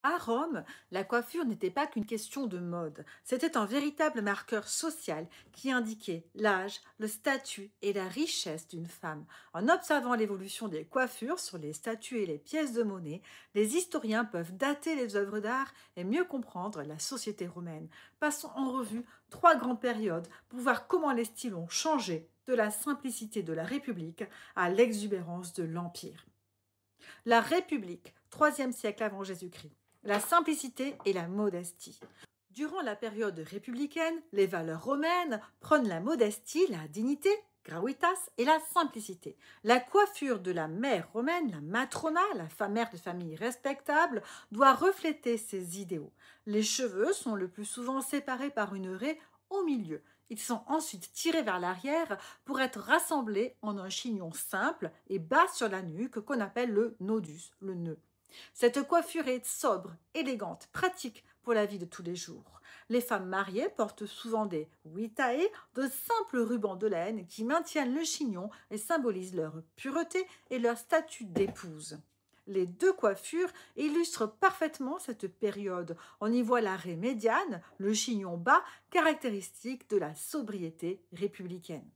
À Rome, la coiffure n'était pas qu'une question de mode, c'était un véritable marqueur social qui indiquait l'âge, le statut et la richesse d'une femme. En observant l'évolution des coiffures sur les statues et les pièces de monnaie, les historiens peuvent dater les œuvres d'art et mieux comprendre la société romaine. Passons en revue trois grandes périodes pour voir comment les styles ont changé de la simplicité de la République à l'exubérance de l'Empire. La République, troisième siècle avant Jésus-Christ. La simplicité et la modestie. Durant la période républicaine, les valeurs romaines prennent la modestie, la dignité, gravitas, et la simplicité. La coiffure de la mère romaine, la matrona, la mère de famille respectable, doit refléter ces idéaux. Les cheveux sont le plus souvent séparés par une raie au milieu. Ils sont ensuite tirés vers l'arrière pour être rassemblés en un chignon simple et bas sur la nuque qu'on appelle le nodus, le nœud. Cette coiffure est sobre, élégante, pratique pour la vie de tous les jours. Les femmes mariées portent souvent des vitae, de simples rubans de laine qui maintiennent le chignon et symbolisent leur pureté et leur statut d'épouse. Les deux coiffures illustrent parfaitement cette période. On y voit l'arrêt médiane, le chignon bas, caractéristique de la sobriété républicaine.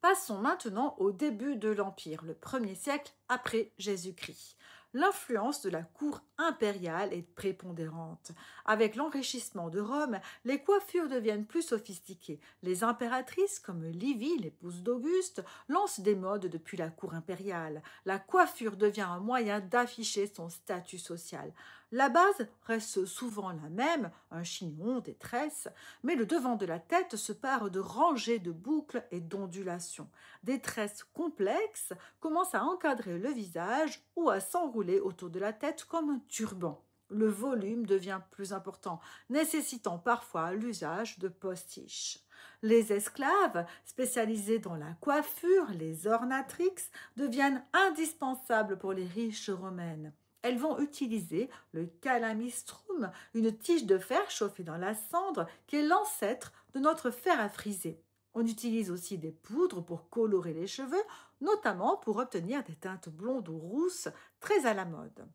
Passons maintenant au début de l'Empire, le 1er siècle après Jésus-Christ. L'influence de la cour impériale est prépondérante. Avec l'enrichissement de Rome, les coiffures deviennent plus sophistiquées. Les impératrices, comme Livie, l'épouse d'Auguste, lancent des modes depuis la cour impériale. La coiffure devient un moyen d'afficher son statut social. La base reste souvent la même, un chignon, des tresses, mais le devant de la tête se pare de rangées de boucles et d'ondulations. Des tresses complexes commencent à encadrer le visage ou à s'enrouler autour de la tête comme un turban. Le volume devient plus important, nécessitant parfois l'usage de postiches. Les esclaves, spécialisés dans la coiffure, les ornatrix, deviennent indispensables pour les riches romaines. Elles vont utiliser le calamistrum, une tige de fer chauffée dans la cendre qui est l'ancêtre de notre fer à friser. On utilise aussi des poudres pour colorer les cheveux, notamment pour obtenir des teintes blondes ou rousses très à la mode.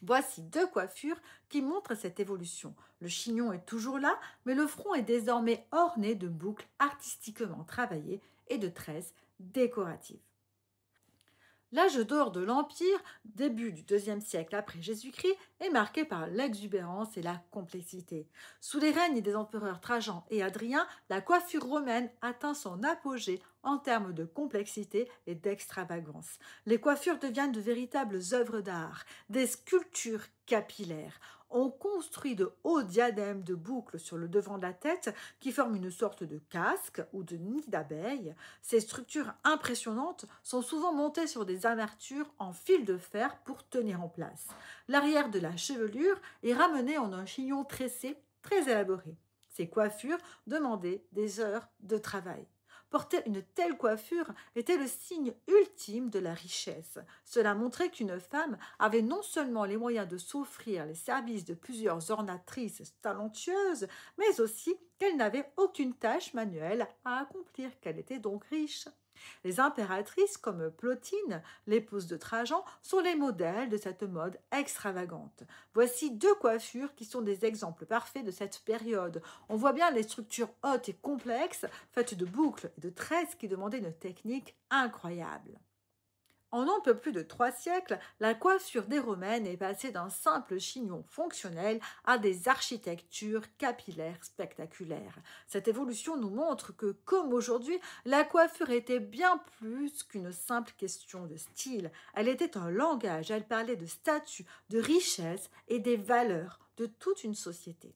Voici deux coiffures qui montrent cette évolution. Le chignon est toujours là, mais le front est désormais orné de boucles artistiquement travaillées et de tresses décoratives. L'âge d'or de l'Empire, début du IIe siècle après Jésus-Christ, est marqué par l'exubérance et la complexité. Sous les règnes des empereurs Trajan et Adrien, la coiffure romaine atteint son apogée en termes de complexité et d'extravagance. Les coiffures deviennent de véritables œuvres d'art, des sculptures capillaires. On construit de hauts diadèmes de boucles sur le devant de la tête qui forment une sorte de casque ou de nid d'abeille. Ces structures impressionnantes sont souvent montées sur des armatures en fil de fer pour tenir en place. L'arrière de la chevelure est ramené en un chignon tressé très élaboré. Ces coiffures demandaient des heures de travail. Porter une telle coiffure était le signe ultime de la richesse. Cela montrait qu'une femme avait non seulement les moyens de s'offrir les services de plusieurs ornatrices talentueuses, mais aussi qu'elle n'avait aucune tâche manuelle à accomplir, qu'elle était donc riche. Les impératrices comme Plotine, l'épouse de Trajan, sont les modèles de cette mode extravagante. Voici deux coiffures qui sont des exemples parfaits de cette période. On voit bien les structures hautes et complexes, faites de boucles et de tresses qui demandaient une technique incroyable. En un peu plus de 3 siècles, la coiffure des Romaines est passée d'un simple chignon fonctionnel à des architectures capillaires spectaculaires. Cette évolution nous montre que, comme aujourd'hui, la coiffure était bien plus qu'une simple question de style. Elle était un langage, elle parlait de statut, de richesse et des valeurs de toute une société.